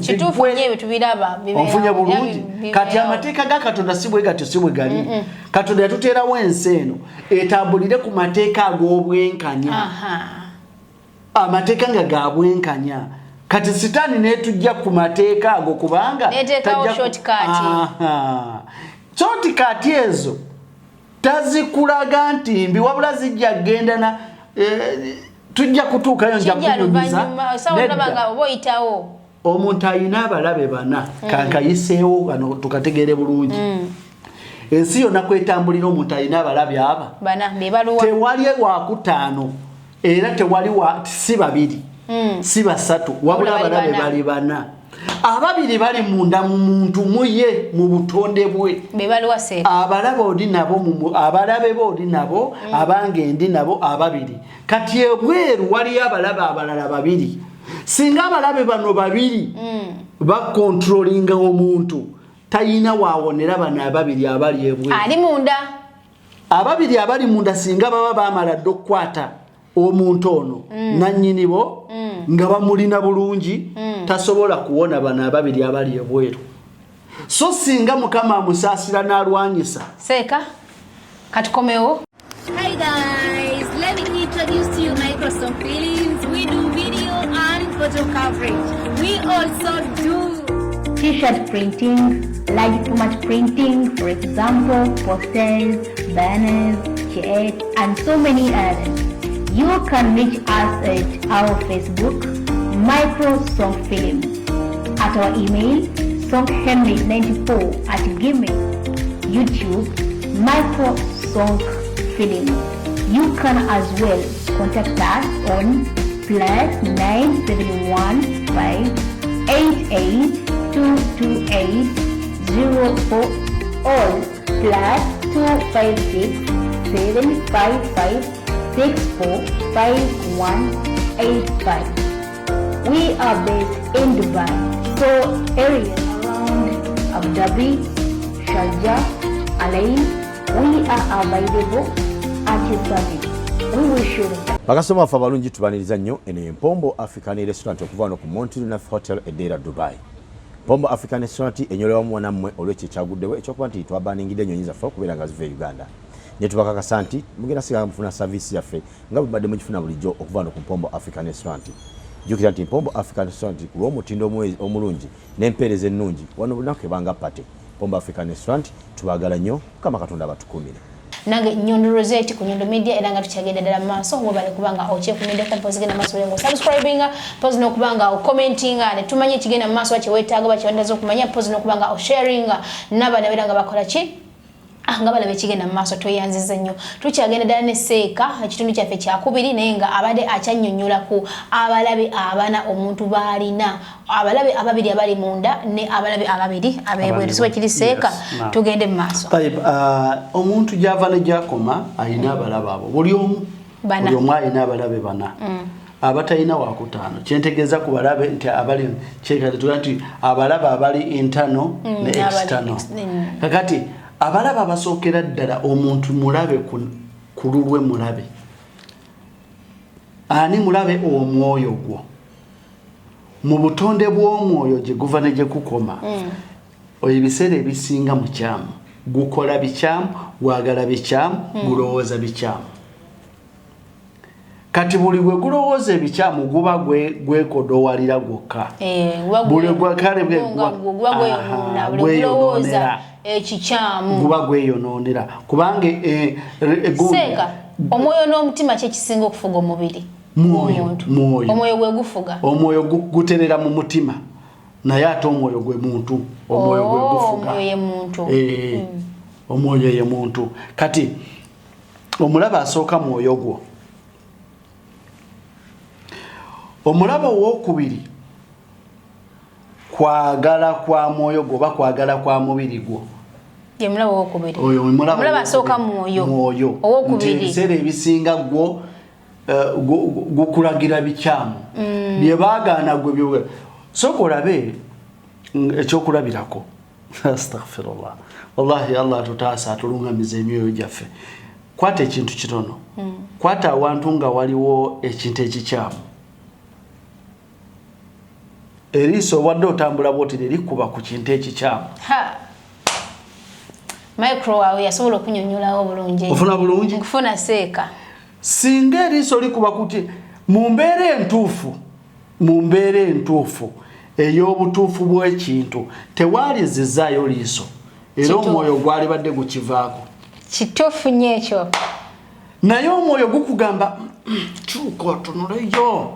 onfunye bulungi kati amateeka ga Katonda si bwe gatyo si bwe gali Katonda yatuteerawo ensi eno etambulire ku mateeka ag'obwenkanya amateeka nga ga bwenkanya kati sitaani netujja ku mateeka ago kubanga shortcut ezo tazikulaga nti mbi wabula zijja genda tujja kutuukayo nja kunyumiza omuntu alina abalabe bana kankayiseewo kano tukategeere bulungi ensi yonna kwetambulira omuntu alina abalabe aba tewali wakutaano era tewali si babiri si basatu wabula abalabe bali bana ababiri bali munda mu muntu muye mu butonde bwe abalabe oli nabo abalabe bo oli nabo abange ndi nabo ababiri kati ebweru wali abalabe abalala babiri singa abalabe bano babiri bakontrolinga omuntu tayina waawonera bano ababiri abali ebweru ali munda ababiri abali munda singa baba bamala dde okukwata omuntu ono nannyini bo nga bamulina bulungi tasobola kuwona bana ababiri abali ebweru so singa mukama amusaasira n'alwanyisa Seeka katukomewo. Hi guys, let me introduce to you Microsoft Feelings. We do video and photo coverage. We also do T-shirt printing, large format printing, for example, posters, banners, shirts, and so many others. You can reach us at our Facebook, Microsoft Films, at our email, songhenry94@gmail, YouTube, Microsoft Films. You can as well contact us on +97158822804 or +256755645 We are based in Dubai, so areas around Abu Dhabi, Sharjah, Alain, we are available at your service. We wish you the best. Bakasoma afa balungi tubaniriza nnyo eno Empombo African Restaurant okuva wano ku Montinaf Hotel Edera Dubai. Pombo African Restaurant enyolewa mu wanammwe olw'ekyo ekyaguddewo ekyokuba nti twabaningidde ennyonyi zaffe okubeera nga ziva e Uganda. Ne tubakakasa nti mugenda singa mufuna service yaffe nga bwe badde mugifuna bulijjo okuva wano ku Pombo African Restaurant. Jjukira nti Pombo African Restaurant ku lw'omutindo omulungi n'empeereza ennungi wano bunaku ebanga pate. Pombo African Restaurant tubaagala nnyo, Mukama Katonda abatukuumire. Nange Nyondo Rosette ku Nyondo Media era nga tukyagenda ddala maaso wabale kubanga okyekuumidde kompozi genda maaso ngo subscribing pause n'okubanga o commenting ne tumanye kigenda maaso wakye weetaaga bakyandaza okumanya pause n'okubanga o sharing n'abaana bera nga bakola ki nga balabe kigenda maaso toyanziza nnyo tukyagenda ddala ne Seeka ekitundu kyaffe kyakubiri naye nga abadde akyanyonnyola ku abalabe abana omuntu baalina abalabe ababiri abali munda ne abalabe ababiri abebweru so kiri Seeka tugende mu maaso. Omuntu gyava ne gyakoma ayina abalabe abo buli omu ayina abalabe bana abatalina wakutaano kyentegeeza ku balabe nti abali kyekatuga nti abalabe abali intano ne external kakati abalaba basookera ddala omuntu mulabe ku lulwe mulabe ani mulabe omwoyo gwo mu butonde bw'omwoyo gye guva ne gye kukoma ebiseera ebisinga mukyamu gukola bikyamu wagala bikyamu gulowooza bikyamu kati buli gwe gulowooza ebikyamu guba gwekodowalira gwokka buli gwakale gweyononera ekikyamu guba gweyononera kubange Seeka omwoyo n'omutima kye kisinga okufuga omubiri omwoyo gwe gufuga omwoyo guterera mu mutima naye ate omwoyo gwe muntu omwoyo gwe gufuga omwoyo ye muntu kati omulaba asooka mwoyo gwo omulaba owokubiri kwagala kwa mwoyo gwo bakwagala kwa mubiri gwo ye mulaba owokubiri oyo mulaba asooka mwoyo owokubiri ebiseera ebisinga gwo gukulagira bikyamu bye baagaana gwe byo sooka olabe ekyokulabirako astaghfirullah wallahi Allah tutaasa atulungamiza emyoyo gyaffe kwata ekintu kitono kwata awantu nga waliwo ekintu ekikyamu eriiso obadde otambula bwoti lirikuba ku kintu ekikyamu micro wawe yasobola okunyonyolawo bulungi ofuna bulungi nkufuna Seeka singa eriiso likuba kuti mu mbeera entuufu ey'obutuufu bw'ekintu tewaali zizaayo liiso era omwoyo gwali badde gukivaako kituufu nnyo ekyo naye omwoyo gukugamba kyuka otunuleyo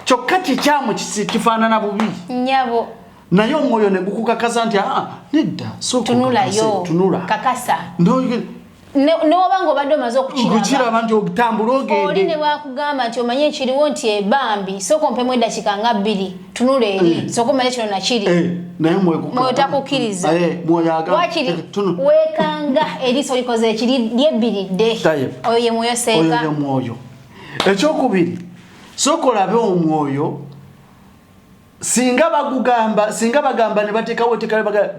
kyokka kikyamu kifaanana bubi nnyabo naye omwoyo ne gukukakaza nti nedda tunula kakasa newobanga obadde omaze okukiraba nti otambula ogende oli ne bwakugamba nti omanye ekiriwo nti ebambi sooka ompemu eddakiika nga 2 tunula eri sooka omanye kino nakiri naye mwoyo takukkiriza wakiri weekanga eriiso likoze ekiri lyebbiridde oyo ye mwoyo Seeka oyo ye mwoyo ekyokubiri sooka olabe omwoyo singa bagamba ne bateekawo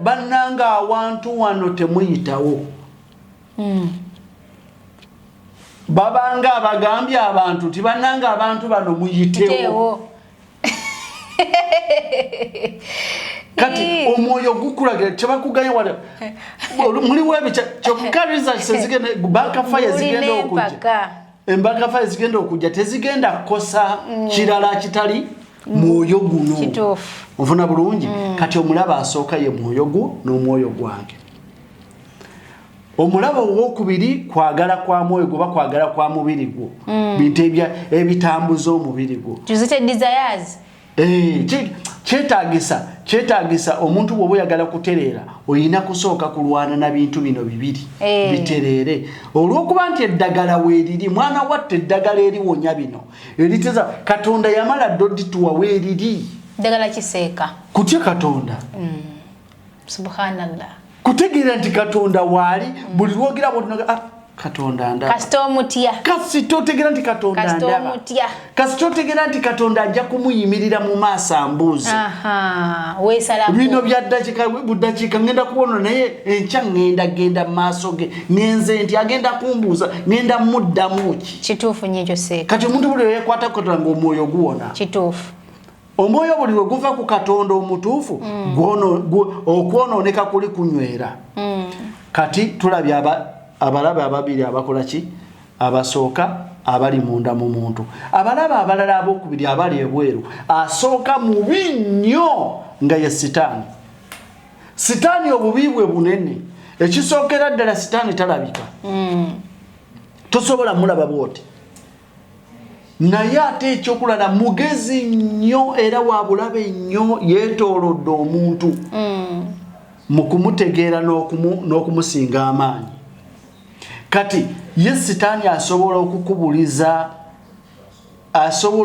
bannanga awantu wano temuyitawo babanga abagambye abantu tibannanga abantu bano muyitewo kati omwoyo gukulagira tebakuganya wala muli webi kyokukariza sezigenda banka fire zigenda okujja embanka fire zigenda okujja tezigenda kosa kirala kitali mwoyo guno kituufu ofuna bulungi kati omulaba asooka ye mwoyo gwo n'omwoyo gwange omulaba owokubiri kwagala kwa mwoyo gwo bakwagala kwa mubiri gwo bintu ebitambuza omubiri gwo tuzite desires kyetagisa omuntu bw'oba oyagala kutereera oyina kusooka kulwana na bintu bino bibiri bitereere olw'okuba nti eddagala weeriri mwana watte eddagala eriwonya bino eriteza katonda yamala dodituwa weeriri ddagala kiseeka kutya katonda subhanallah kutegeera nti katonda waali buli lwogera botunaga katonda ndaba kasita omutya kasi totegeera nti katonda ndaba kasi totegeera nti katonda ajja kumuyimirira mu maaso ambuuzi weesalaku bino bya buddakiika ngenda kubona naye enkya genda mu maaso ge ngenze nti agenda kumbuuza ngenda muddamu ki kituufu nnyo ekyo seeka kati omuntu buli yekwata ku katonda ng'omwoyo guwona kituufu omwoyo buli lwe guva ku katonda omutuufu okwonooneka kuli kunywera kati tulabye abalabe ababiri abakola ki abasooka abali munda mu muntu abalabe abalala abokubiri abali ebweru asooka mubi nnyo nga ye sitaani obubi bwe bunene ekisookera ddala sitaani talabika tosobola mulaba bwoti naye ate ekyokulala mugezi nnyo era wabulabe nnyo yeetoolodde omuntu mu kumutegeera n'okumusinga amaanyi kati ye sitaani asobola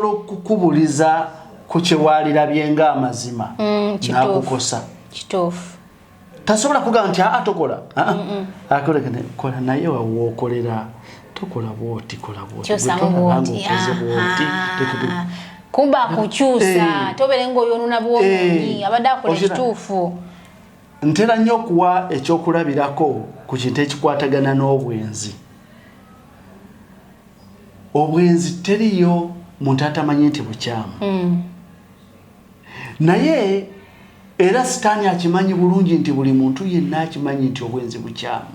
okukubuliza ku kyewalirabye ng'amazima n'akukosa kituufu tasobola kugamba nti tokola kola naye wawookolera tokola bwoti kumba akukyusa tobere ng'oyoonona bwomunyi abadde akola ekituufu ntera nnyo okuwa ekyokulabirako ku kintu ekikwatagana n'obwenzi obwenzi teriyo muntu atamanyi nti bukyamu naye era sitaani akimanyi bulungi nti buli muntu yenna akimanyi nti obwenzi bukyamu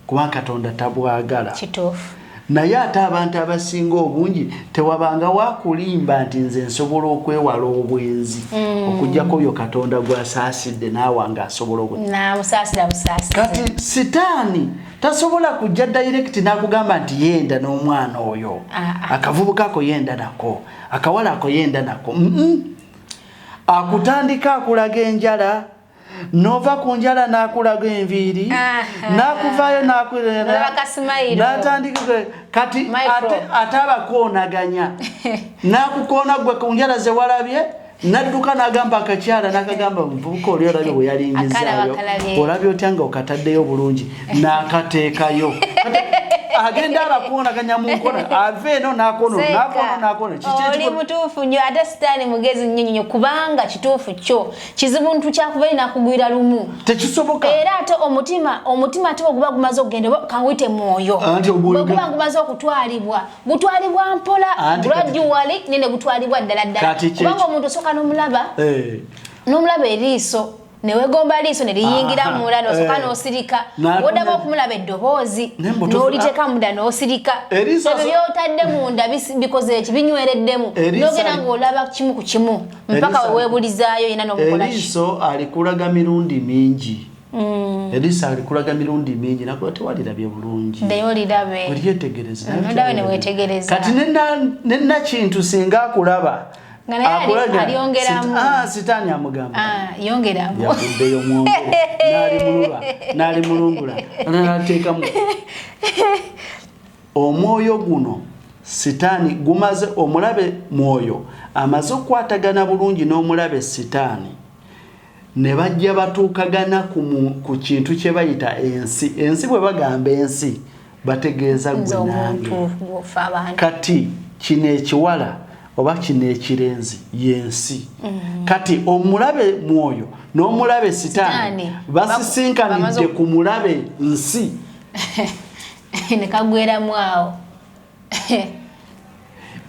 kuba katonda tabwagala kituufu naye ate abantu abasinga obungi tewabanga wakulimba nti nze nsobola okwewala obwenzi okujjako oyo katonda gwasaasidde naawe nga asobola namusaasira busaasira kati sitaani tasobola kujja direct n'akugamba nti yenda n'omwana oyo akavubuka ako yenda nako akawala ako yenda nako akutandika akulaga enjala nova ku njala n'akulaga enviiri n'akuvaayo n'atandika kati ate abakoonaganya n'akukoona gwe ku njala ze walabye n'adduka n'agamba akakyala n'akagamba omuvubuka oli olabye bwe yalingizaayo olabye otya nga okataddeyo bulungi n'akateekayo agenda abakuonaganya mu nkono ave eno n'akono oli mutuufu nnyo ate sitaani mugezi nnyo kubanga kituufu kyo kizibu ntu kyakuva eri n'akugwira lumu tekisoboka era ate omutima ate oguba gumaze okugenda kawite mwoyo bweguba gumaze okutwalibwa gutwalibwa mpola gradually nene gutwalibwa ddala kubanga omuntu osooka n'omulaba eriiso newegomba liiso neliyingira munda nosoka n'osirika wodaba okumulaba eddoboozi n'oliteeka munda n'osirika ebyo byotadde munda bikoze eki binywereddemu n'ogenda ng'olaba kimu ku kimu mpaka weweebulizaayo yina n'omukola eriiso alikulaga mirundi mingi eriiso alikulaga mirundi mingi nakuba tewalirabye bulungi naye olirabe olyetegereze neweetegereza kati nenna kintu singa akulaba aliyongeramu sitaani amugamba yongeramu yavuddeyo mwongere n'alimulungula n'ateekamu omwoyo guno sitaani gumaze omulabe mwoyo amaze okukwatagana bulungi n'omulabe sitaani ne bajja batuukagana ku kintu kye bayita ensi bwe bagamba ensi bategeeza gwe nange kati kino ekiwala oba kino ekirenzi yensi kati omulabe mwoyo n'omulabe sitaani basisinkanidde ku mulabe nsi nekagweramu awo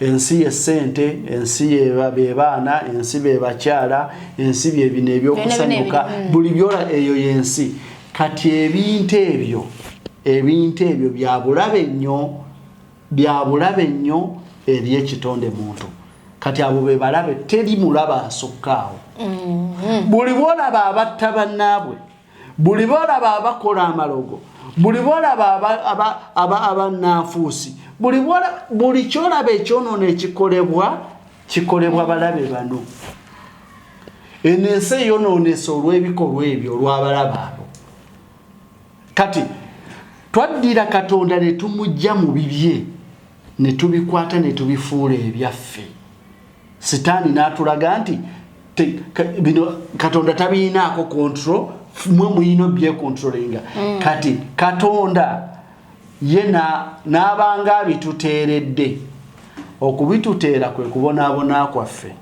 ensi ye ssente, ensi ye baana, ensi be bakyala, ensi bye bino ebyokusanyuka, buli byola eyo yensi. Kati ebintu ebyo bya bulabe nnyo eri ekitonde muntu. Kati abo be balabe teri mulaba asukaawo. Buli bwolaba abatta bannaabwe, buli bwolaba abakola amalogo, buli bwolaba abannanfuusi, buli kyolaba ekyonoona kikolebwa balabe bano. Eno ensi eyonoonese olw'ebikolwa ebyo olw'abalaba abo. Kati twaddira Katonda ne tumujja mu bibye ne tubikwata ne tubifuula ebyaffe. Sitaani n'atulaga nti bino Katonda tabiinaako control, mwe muyino bye controllinga. Kati Katonda ye n'abanga abituteeredde. Okubituteera kwe kubonaabona kwaffe.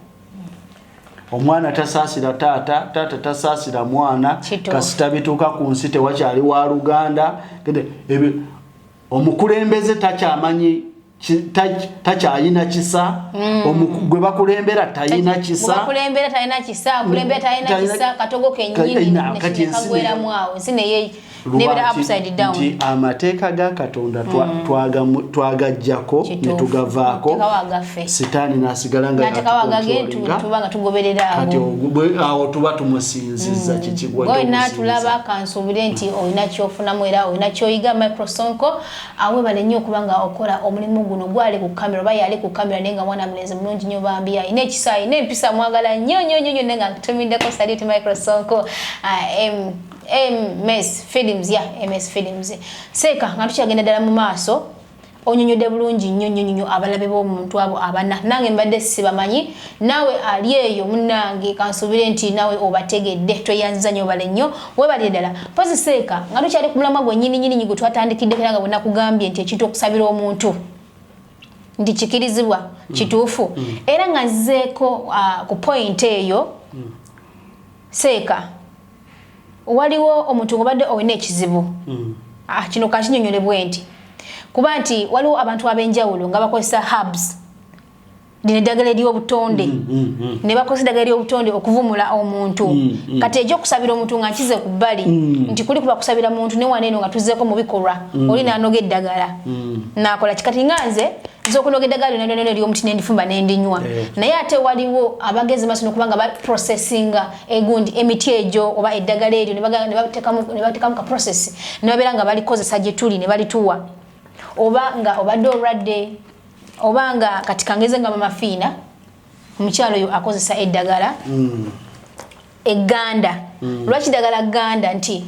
Omwana tasaasira taata tasaasira mwana, kasita bituuka ku nsi tewakyali wa Luganda. Omukulembeze takyamanyi takyayina kisa, gwe bakulembera tayina kisa, katogo kennyini nekagwera mwawo nsi nebera upside down. Nti amateeka ga Katonda twagajjako ne tugavaako, Sitaani n'asigala nga kati awo tuba tumusinzizza kikigwa. N'atulaba kansuubire nti olina kyofunamu era olina kyoyiga. Microsonko awebale nnyo okubanga okola omulimu guno gwali ku kamera oba yali ku kamera naye nga mwana mulenzi mulungi nnyo bambi ayina ekisa ayina empisa mwagala nnyo naye nga ntumiddeko salute Microsonko MS Films. Seeka nga tukyagenda ddala mu maaso onyonyodde bulungi nnyo abalabe b'omuntu abo abana. Nange mbadde sibamanyi, naawe ali eyo munnange kansuubire nti naawe obategedde, tweyanziza nnyo bale nnyo webalire ddala. Pozi Seeka nga tukyali ku mulamwa gwe nnyini gwe twatandikiddeko era nga bwe nakugambye nti ekintu okusabira omuntu nti kikirizibwa kituufu era nga nzizeeko ku point eyo. Seeka waliwo omuntu obadde olina ekizibu kino kakinyonyole bwenti kuba nti waliwo abantu ab'enjawulo nga bakozesa herbs lino eddagala ery'obutonde ne bakozesa eddagala ery'obutonde okuvumula omuntu. Kati ekyokusabira omuntu nga nkize ku bbali nti kuli kuba kusabira muntu ne waneeno nga tuzzeeko mu bikolwa oli n'anoga eddagala n'akola kikati nga nze okunoga eddagala lyonna ery'omuti n'endifumba n'endinywa. Naye ate waliwo abagezi maaso n'okubanga baprocessinga egundi emiti egyo oba eddagala eryo ne bateekamu ka process ne babeera nga balikozesa gye tuli ne balituwa, oba nga obadde olwadde oba nga kati kangeze nga mama Fiina omukyalo oyo akozesa eddagala egganda. Lwaki eddagala gganda? Nti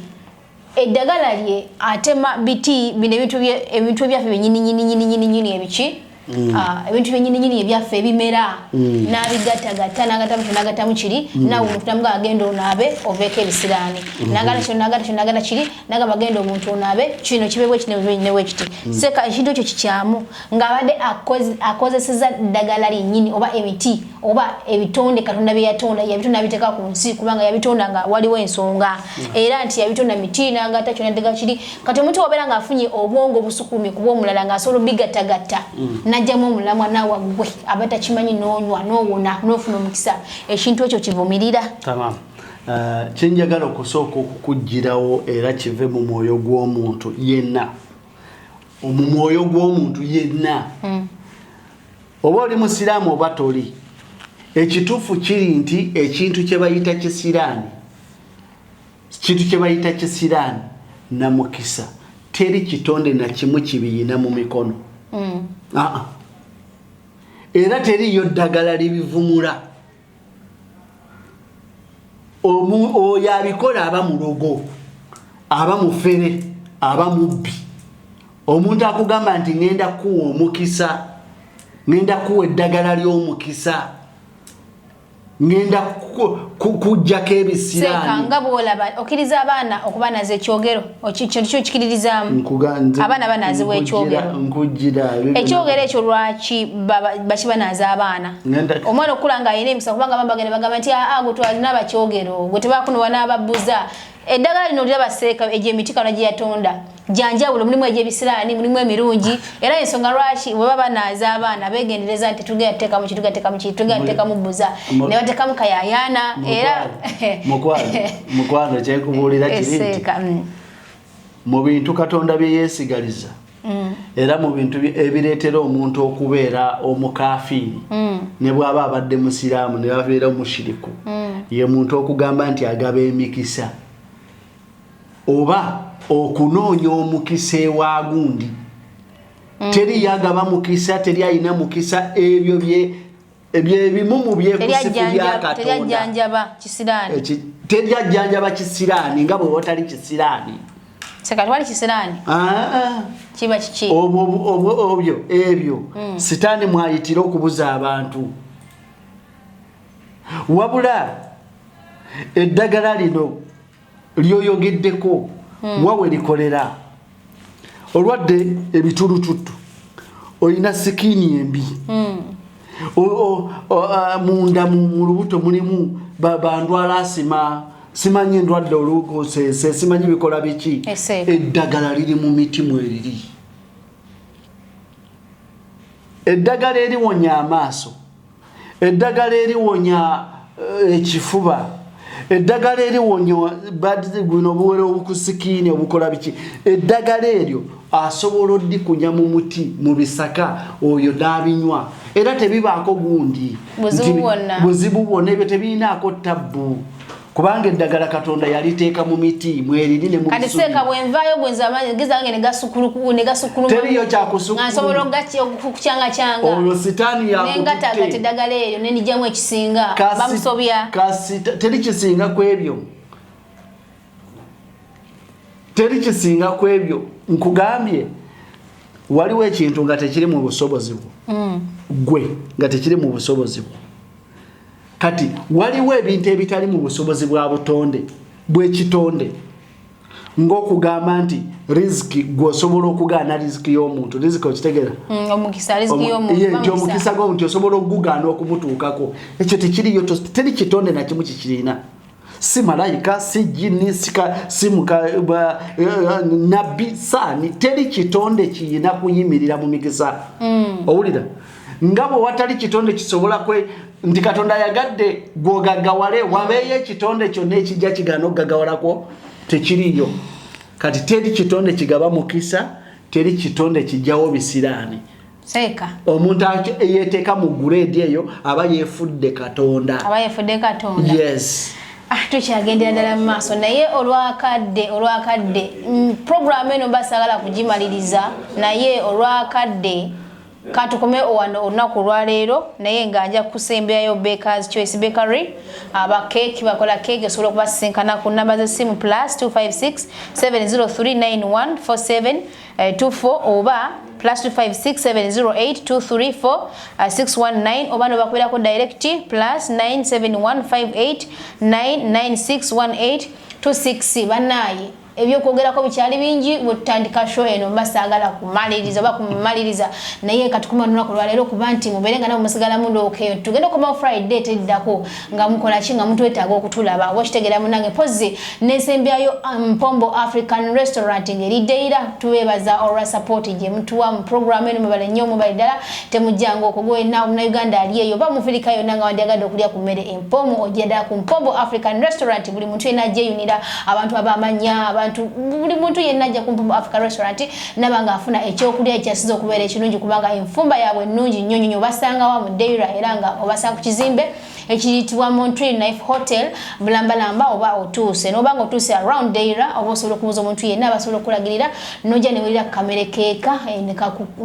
eddagala lye atema biti bino ebintu ebyaffe byennyini ebiki ebintu byennyini ebyaffe ebimera n'abigattagatta n'agatamu kiri nawe omuntu namuga agenda onaabe oveeko ebisiraani n'agata kiri nagamba agenda omuntu onaabe kino kibeebwe kinewe kiti. Seeka ekintu ekyo kikyamu ng'abadde akozeseza ddagala lyennyini oba emiti oba ebitonde Katonda bye yatonda yabitonda abiteeka ku nsi kubanga yabitonda nga waliwo ensonga era nti yabitonda miti n'agatta kyonna ddagala kiri. Kati omuntu obeera ng'afunye obwongo obusukumi kuba omulala ng'asobola obigattagatta najjamu omulamwa naawe gwe aba takimanyi n'onywa n'owona n'ofuna omukisa, ekintu ekyo kivumirira. Tamam. Kyenjagala okusooka okukuggyirawo era kive mu mwoyo gw'omuntu yenna. Mu mwoyo gw'omuntu yenna. Oba oli musiraamu oba toli, ekituufu kiri nti ekintu kye bayita kisiraani namukisa teri kitonde na kimu kibiyina mu mikono. Era teriyo ddagala libivumula. Oyo abikola aba mulogo, aba mufere, aba mubbi. Omuntu akugamba nti ngenda kuwa omukisa, ngenda kuwa eddagala ly'omukisa, ngenda kujjako ebisiraani. Seeka nga bw'olaba okkiriza abaana okuba nazo ekyogero kintu kyo kikiririzaamu abaana banaazibwa ekyogero. Ekyogero ekyo lwaki bakibanaaza abaana? Omwana okula nga ayina emikisa kubanga bagamba nti gwe twalina abakyogero gwe tebakunowa n'ababbuza. Eddagala lino liraba Seeka egy'emiti kano gye yatonda janjawulo mulimu egyebisiraani mulimu emirungi era ensonga lwaki bwe baba naaza abaana beegendereza nti tugenda teeka mu tugenda teeka mu bbuza ne bateekamu kayayaana era mukwano kyekubuulira kiri nti mu bintu Katonda bye yeesigaliza era mu bintu ebireetera omuntu okubeera omukafiiri ne bw'aba abadde musiraamu ne babeera mushiriku ye muntu okugamba nti agaba emikisa oba okunoonya omukisa ewa gundi teri yagaba mukisa teri ayina mukisa ebyo ebimu mu byekusifu bya Katonda teri ajjanjaba kisiraani nga bwe watali kisiraani sekatwali kisiraani kiba kiki ebyo sitaani mwayitira okubuza abantu wabula eddagala lino lyoyogeddeko wawe likolera olwadde ebitulututtu olina sikiini embi munda mu lubuto mulimu bandwala asima simanyi endwadde olukosese simanyi bikola biki eddagala liri mu miti mweriri eddagala eriwonya amaaso eddagala eriwonya ekifuba eddagala eriwonya guno obuwere obukusikiini obukola biki eddagala eryo asobola oddikunya mu muti mu bisaka oyo n'abinywa era tebibaako gundi buzibu bwonna ebyo tebirinaako tabbu kubanga eddagala Katonda yaliteeka mu miti mweriri ne mu kati seeka bwenvaayo bwenzamagezange ne gasukulu teriyo kyakusukulu nsobola okukyanga olwo sitaani nengatagata eddagala eryo nenijjamu ekisinga bamusobya teri kisinga kwebyo teri kisinga kwebyo nkugambye waliwo ekintu nga tekiri mu busobozi bwo gwe nga tekiri mu busobozi bwo kati waliwo ebintu ebitali mu busobozi bwa butonde bw'ekitonde ng'okugamba nti riziki gwosobola okugaana riziki y'omuntu riziki okitegeera omukisa riziki y'omuntu omukisa gw'omuntu osobola okugaana okumutuukako ekyo tekiriyo teri kitonde na kimu kikirina si malayika si jini si nabbi saani teri kitonde kiyina kuyimirira mu mikisa owulira nga bwe watali kitonde kisobola nti Katonda yagadde gw'ogaggawale wabeeyo ekitonde kyonna ekijja kigaana okugaggawalako tekiriyo kati teri kitonde kigaba mukisa teri kitonde kijjawo bisiraani seeka omuntu yeeteeka mu guleedi eyo aba yeefudde Katonda yes tukyagendera ddala mu maaso naye olwakadde puroguramu eno basaagala kugimaliriza naye olwakadde katukome wano olunaku lwaleero naye nga nja kusemberayo Bakers Choice Bakery abakeeki bakola keeki osobola okubasinkana ku namba z'essimu +256 7039147 24 oba +256 708 234 619 oba no bakwirako direct +97158 99618 26 banaye ebyokwogerako bikyali bingi bwetutandika show eno basaagala kumaliriza oba kumaliriza naye katukuma olunaku lwaleero kuba nti mubeerenga nabo musigala mundookeyo tugenda okuba Friday teddako nga mukola ki nga muntu wetaaga okutulaba oba kitegeera munange pozi nesembyayo Mpombo African Restaurant ng'eriddeira tubeebaza olwa support gye mutuwa mu program eno mubale nnyo mubale ddala temujjanga okugwena Munnayuganda ali eyo oba mufirika yonna nga wandyagadde okulya ku mmere empomo ojja ddala ku Mpombo African Restaurant buli muntu yenna ajjeyunira abantu abamanya buli muntu yenna ajja ku Mpombo African Restaurant nabanga afuna ekyokulya ekyasiza okubeera ekirungi kubanga enfumba yaabwe ennungi nnyo nnyo basanga wa mu Deira era nga obasanga ku kizimbe ekiyitibwa Montreal Knife Hotel bulambalamba oba otuuse n'obanga otuuse around Deira oba osobola okubuuza omuntu yenna abasobola okulagirira n'ojja ne welira kamere keeka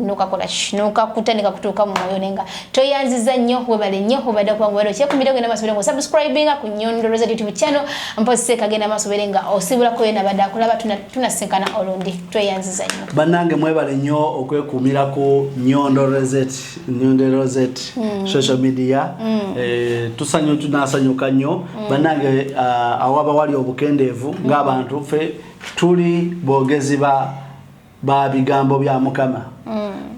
nokakola nokakuta ne kakutuuka mu mwoyo nenga toyanziza nnyo webale nnyo obadde kubangubairo kyekumbira genda maaso nga subscribinga ku Nyondo Reza YouTube channel mpozi kagenda maaso nga osibulako yena badde akulaba tunasinkana olundi tweyanziza nnyo bannange mwebale nnyo okwekuumirako Nyondo Rosette social media tusanyo tunasanyuka nnyo bannange awaba wali obukendeevu ng'abantu ffe tuli boogezi ba bigambo bya Mukama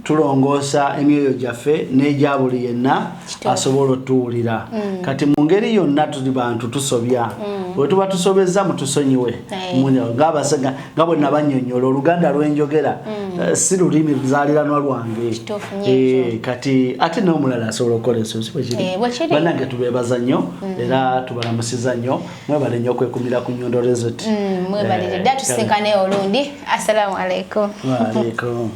tulongoosa emyoyo gyaffe n'egya buli yenna asobola otuwulira kati mu ngeri yonna tuli bantu tusobya bwe tuba tusobezza mutusonyiwe nga bwe nabannyonnyola oluganda lwenjogera si lulimi luzaaliranwa lwange kati ate n'omulala asobola okukola ensozi bannange tubeebaza nnyo era tubalamusiza nnyo mwebale nnyo okwekumira ku Nyondo Resort mwebalire dda tusinkane olundi assalamu alaikum wa alaikum